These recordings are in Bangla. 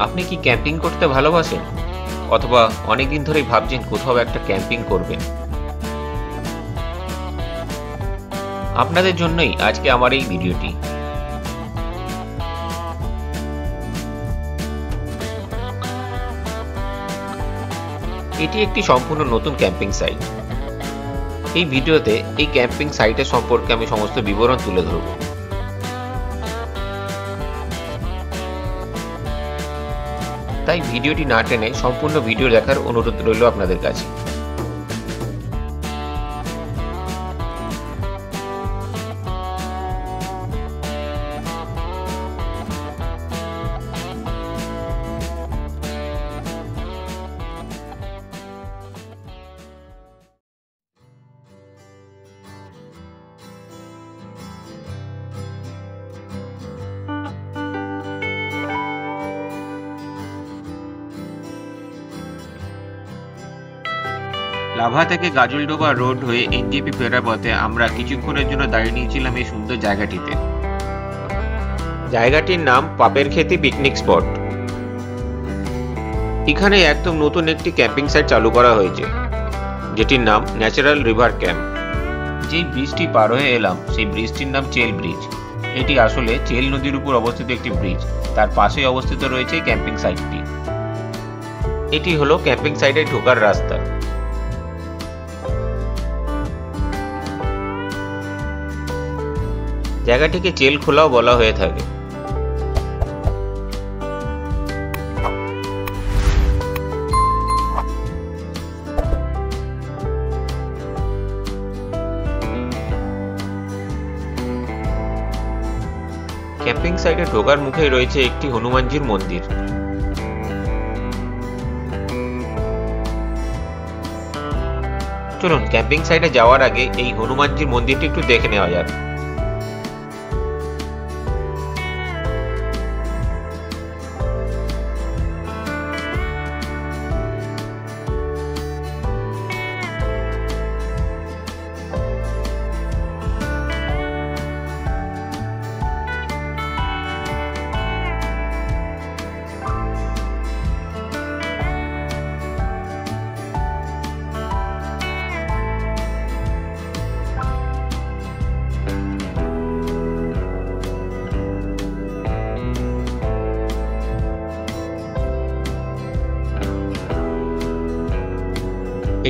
আপনি কি ক্যাম্পিং করতে ভালোবাসেন, অথবা অনেকদিন ধরেই ভাবছেন কোথাও একটা ক্যাম্পিং করবেন? আপনাদের জন্যই আজকে আমার এই ভিডিওটি। এটি একটি সম্পূর্ণ নতুন ক্যাম্পিং সাইট। এই ভিডিওতে এই ক্যাম্পিং সাইটের সম্পর্কে আমি সমস্ত বিবরণ তুলে ধরব। তাই ভিডিওটি না টেনে সম্পূর্ণ ভিডিও দেখার অনুরোধ রইল আপনাদের কাছে। লাভা থেকে গাজলডোবা রোড হয়ে এনজেপি ফেরার পথে আমরা কিছুক্ষণের জন্য দাঁড়িয়ে নিয়েছিলাম এই সুন্দর জায়গাটিতে। জায়গাটির নাম পাপের খেতি পিকনিক স্পট। এখানে একদম নতুন একটি ক্যাম্পিং সাইট চালু করা হয়েছে, যেটির নাম ন্যাচারাল রিভার ক্যাম্প। যেই ব্রিজটি পার হয়ে এলাম সেই ব্রিজটির নাম চেল ব্রিজ। এটি আসলে চেল নদীর উপর অবস্থিত একটি ব্রিজ, তার পাশেই অবস্থিত রয়েছে ক্যাম্পিং সাইটটি। এটি হলো ক্যাম্পিং সাইটে ঢোকার রাস্তা। জায়গাটিকে চেল খোলাও বলা হয়ে থাকে। ক্যাম্পিং সাইটে ঢোকার মুখেই রয়েছে একটি হনুমানজির মন্দির। চলুন ক্যাম্পিং সাইটে যাওয়ার আগে এই হনুমানজির মন্দিরটি একটু দেখে নেওয়া যাক।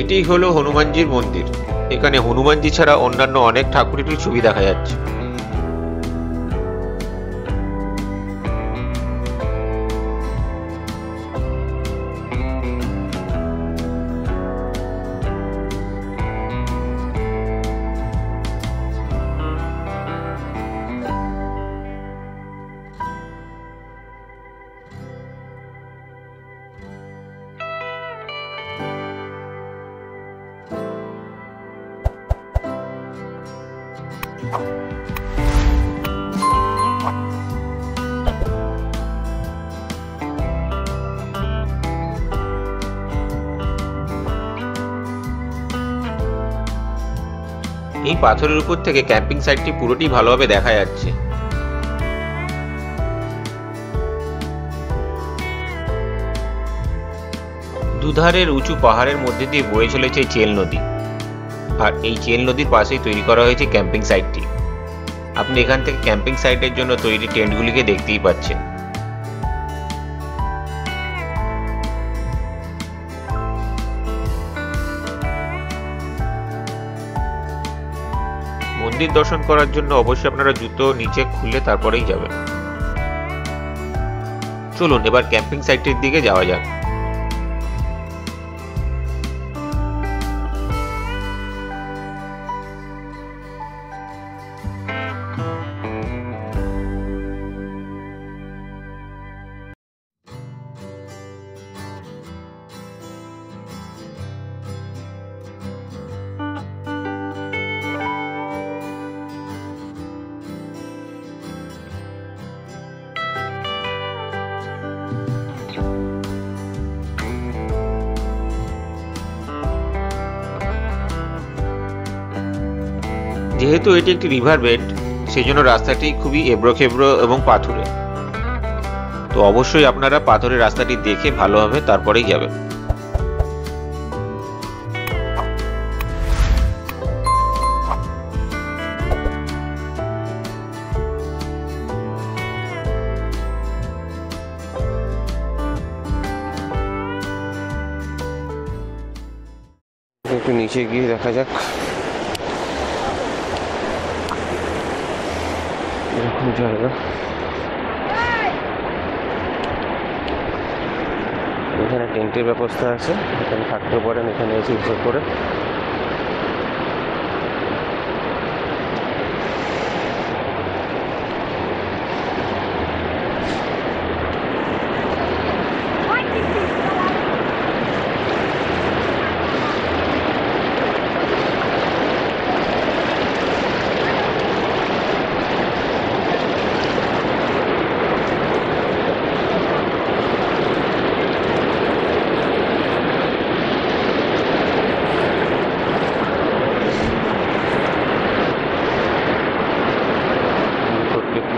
এটি হলো হনুমানজির মন্দির। এখানে হনুমানজি ছাড়া অন্যান্য অনেক ঠাকুরেরই ছবি দেখা যাচ্ছে। এই পাথরের উপর থেকে ক্যাম্পিং সাইটটি পুরোটি ভালোভাবে দেখা যাচ্ছে। দুধারের উঁচু পাহাড়ের মধ্যে দিয়ে বয়ে চলেছে চেল নদী, আর এই চেল নদীর পাশেই তৈরি করা হয়েছে ক্যাম্পিং সাইটটি। আপনি এখান থেকে ক্যাম্পিং সাইটের জন্য তৈরি টেন্টগুলিকে দেখতেই পাচ্ছেন। মন্দির দর্শন করার জন্য অবশ্যই আপনারা জুতো নিচে খুলে তারপরেই যাবেন। চলুন এবার ক্যাম্পিং সাইটের দিকে যাওয়া যাক। যেহেতু এটি একটি রিভার বেড, সেজন্য রাস্তাটি খুবই এবড়ো খেবড়ো এবং পাথুরে। তো অবশ্যই আপনারা পাথরের রাস্তাটি দেখে ভালোভাবে তারপরেই যাবেন। একটু নিচে গিয়ে দেখা যাক এরকম জায়গা। এখানে টেন্টের ব্যবস্থা আছে, এখানে থাকতে পারেন, এখানে এসে উপর করে।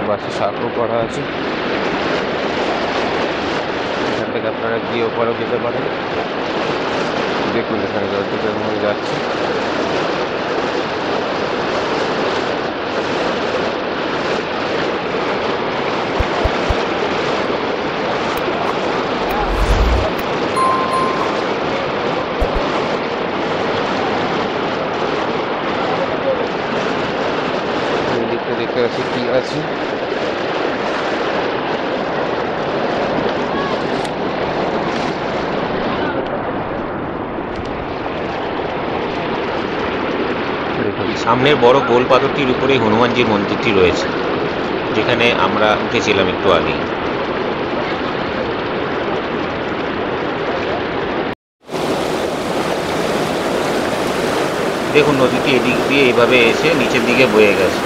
বাসে সাঁকো করা আছে, এখান থেকে আপনারা গিয়ে ওপারেও যেতে পারেন। দেখুন এখানে জলটিকের মধ্যে যাচ্ছে। দেখতে আছে কি আছে। সামনের বড় গোল পাথরটির উপরেই হনুমানজির মন্দিরটি রয়েছে, যেখানে আমরা উঠেছিলাম একটু আগে। দেখুন নদীটি এদিক দিয়ে এইভাবে এসে নিচের দিকে বয়ে গেছে।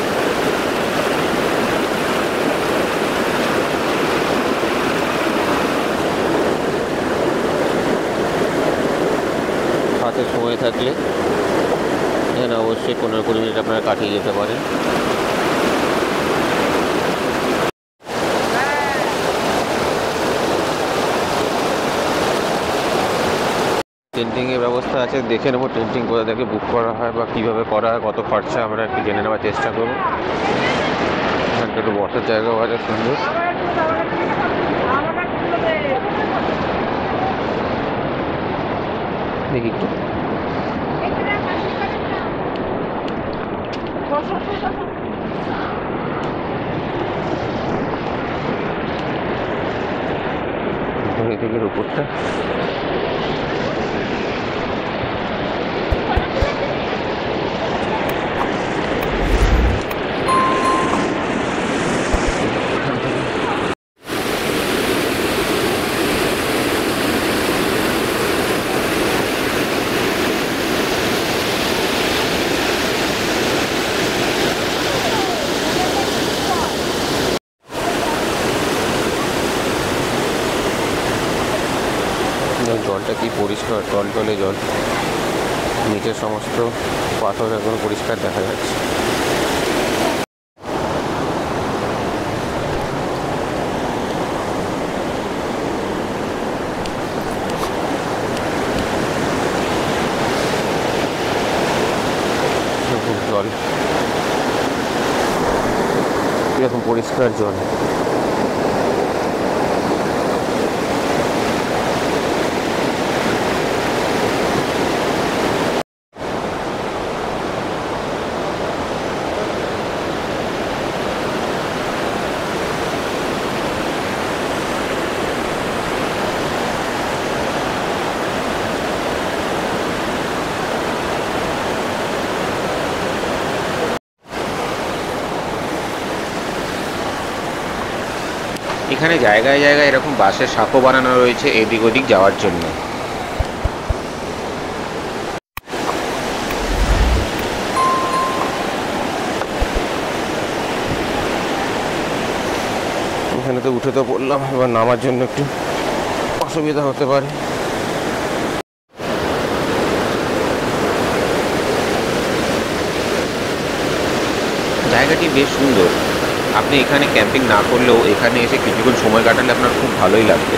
হাতে সময় থাকলে এখানে অবশ্যই 15-20 মিনিট আপনারা কাটিয়ে যেতে পারেন। টেন্টিংয়ের ব্যবস্থা আছে, দেখে নেবো টেন্টিং কোথা থেকে বুক করা হয় বা কীভাবে করা হয়, কত খরচা আমরা একটু জেনে নেওয়ার চেষ্টা করবো। এখানটা একটু বসার জায়গাও আছে সুন্দর। দেখি একটু দিকের উপরটা জলটা কি পরিষ্কার, টলটলে জল, নিচের সমস্ত পাথর এখন পরিষ্কার দেখা যাচ্ছে। জল এরকম পরিষ্কার জল। এখানে জায়গায় জায়গায় এরকম বাঁশের সাঁকো বানানো রয়েছে এদিক ওদিক যাওয়ার জন্য। এখানে তো উঠে তো পড়লাম, এবার নামার জন্য একটু অসুবিধা হতে পারে। জায়গাটি বেশ সুন্দর, আপনি এখানে ক্যাম্পিং না করলেও এখানে এসে কিছুক্ষণ সময় কাটালে আপনার খুব ভালোই লাগবে।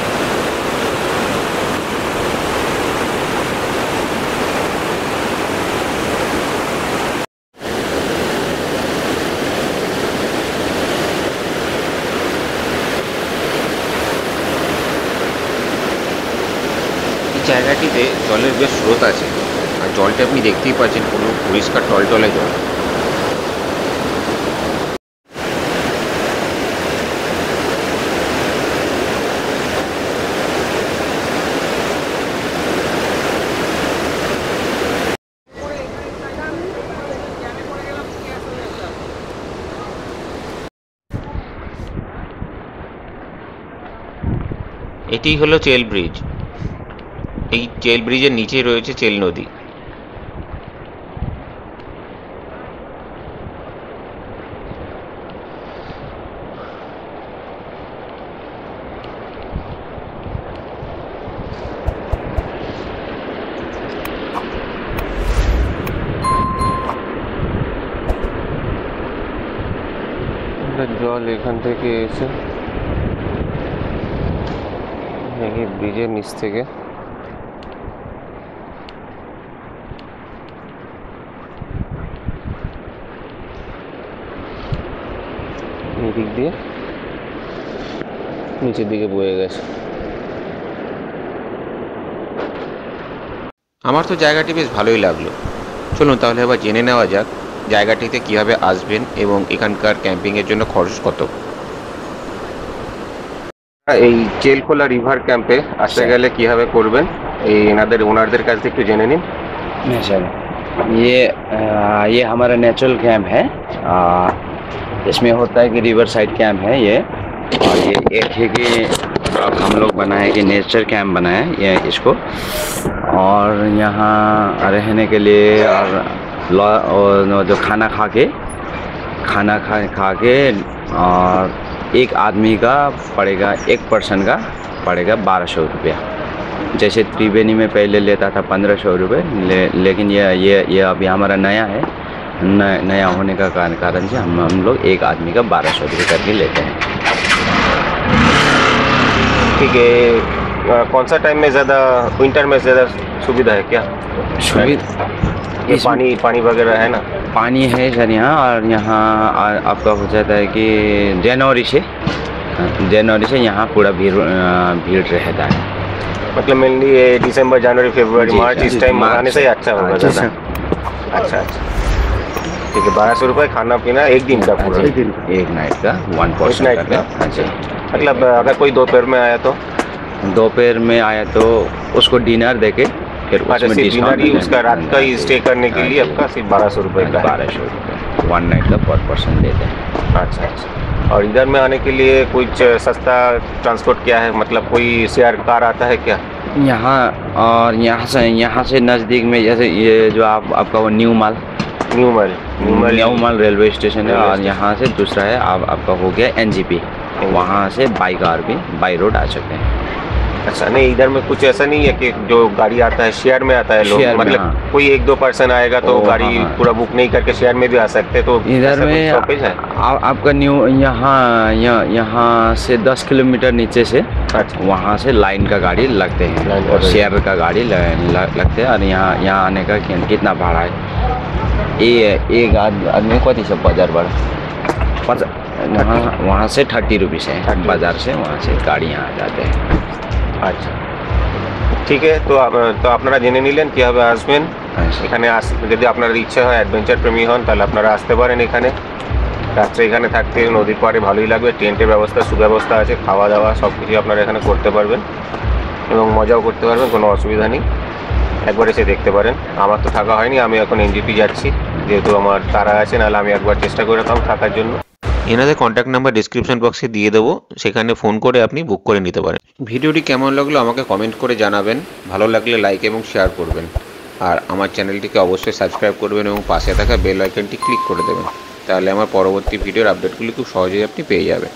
এই জায়গাটিতে জলের বেশ স্রোত আছে, আর জলটা আপনি দেখতেই পাচ্ছেন কোনো পরিষ্কার টলটলে জল। এটি হলো চেল ব্রিজ। এই চেল ব্রিজের নিচে রয়েছে চেল নদী। জল এখান থেকে এসে এই ব্রিজের নিচ থেকে এই দিক দিয়ে নিচের দিকে বয়ে গেছে। আমার তো জায়গাটি বেশ ভালোই লাগলো। চলুন তাহলে এবার জেনে নেওয়া যাক জায়গাটিতে কিভাবে আসবেন এবং এখানকার ক্যাম্পিংয়ের জন্য খরচ কত। এই চেলখোলা রিভার ক্যাম্পে আসতে গেলে কিভাবে করবেন এই ওনারদের কাছ থেকে একটু জেনে নিন। नेचर ये हमारा नेचुरल कैंप है। इसमें होता है कि रिवर साइड कैंप है ये, और ये एक है कि हम लोग बनाए कि नेचर कैंप बनाए ये इसको, और यहाँ रहने के लिए और जो खाना खा के और एक आदमी का पड़ेगा, एक पर्सन का पड़ेगा 1200 रुपया। जैसे त्रिवेणी में पहले लेता था 1500 रुपये, लेकिन ये अभी हमारा नया है, नया होने का कारण से हम लोग एक आदमी का 1200 रुपये करके लेते हैं। ठीक है, कौन सा टाइम में ज़्यादा, विंटर में ज़्यादा सुविधा है क्या? पानी वगैरह है ना? पानी है सर यहाँ, और यहाँ आपका हो जाता है कि जनवरी से यहाँ पूरा भीड़ रहता है। मतलब मेनली दिसंबर, जनवरी, फरवरी, मार्च इस टाइम आने से ही अच्छा होगा ज़्यादा। अच्छा, ठीक है। 1200 रुपये खाना पीना एक दिन का पूरा, एक नाइट का 1 पर्सन का। अच्छा, मतलब अगर कोई दोपहर में आया तो? दोपहर में आया तो उसको डिनर देके फिर उसमें डिनर ही उसका रात का ही स्टे करने के लिए आपका सिर्फ 1200 रुपये का, 1200 रुपये 1 नाइट का पर पर्सन देते हैं। अच्छा। और इधर में आने के लिए कुछ सस्ता ट्रांसपोर्ट क्या है, मतलब कोई शेयर कार आता है क्या यहाँ? और यहाँ से नज़दीक में जैसे ये जो आपका वो न्यू माल रेलवे स्टेशन है, और यहाँ से दूसरा है आपका हो गया NGP, वहाँ से बाई रोड आ सकते हैं। अच्छा, नहीं इधर में कुछ ऐसा नहीं है कि जो गाड़ी आता है शेयर में आता है लोग, मतलब कोई 1-2 पर्सन आएगा तो गाड़ी पूरा बुक नहीं करके शेयर में भी आ सकते, तो इधर में आपका न्यू यहाँ से 10 किलोमीटर नीचे से वहाँ से लाइन का गाड़ी लगते हैं और शेयर का गाड़ी लगते हैं। और यहाँ आने का कितना भाड़ा है? एक आदमी को 50 बार वहाँ से 30 रुपीज़ है, बाज़ार से वहाँ से गाड़ी यहाँ आ जाते हैं। আচ্ছা, ঠিক আছে। তো আপনারা জেনে নিলেন কীভাবে আসবেন এখানে। যদি আপনার ইচ্ছা হয় অ্যাডভেঞ্চার প্রেমী হন তাহলে আপনারা আসতে পারেন এখানে। রাত্রে এখানে থাকতে নদীর পাড়ে ভালোই লাগবে। টেন্টের ব্যবস্থা, সুব্যবস্থা আছে, খাওয়া দাওয়া সব কিছু আপনারা এখানে করতে পারবেন এবং মজাও করতে পারবেন, কোনো অসুবিধা নেই। একবার এসে দেখতে পারেন। আমার তো থাকা হয়নি, আমি এখন NGP যাচ্ছি, যেহেতু আমার তারা আছে, নাহলে আমি একবার চেষ্টা করে রাখলাম থাকার জন্য। এনাদের কন্ট্যাক্ট নাম্বার ডিসক্রিপশন বক্সে দিয়ে দেবো, সেখানে ফোন করে আপনি বুক করে নিতে পারেন। ভিডিওটি কেমন লাগলো আমাকে কমেন্ট করে জানাবেন, ভালো লাগলে লাইক এবং শেয়ার করবেন, আর আমার চ্যানেলটিকে অবশ্যই সাবস্ক্রাইব করবেন এবং পাশে থাকা বেল আইকনটি ক্লিক করে দেবেন, তাহলে আমার পরবর্তী ভিডিওর আপডেটগুলি খুব সহজেই আপনি পেয়ে যাবেন।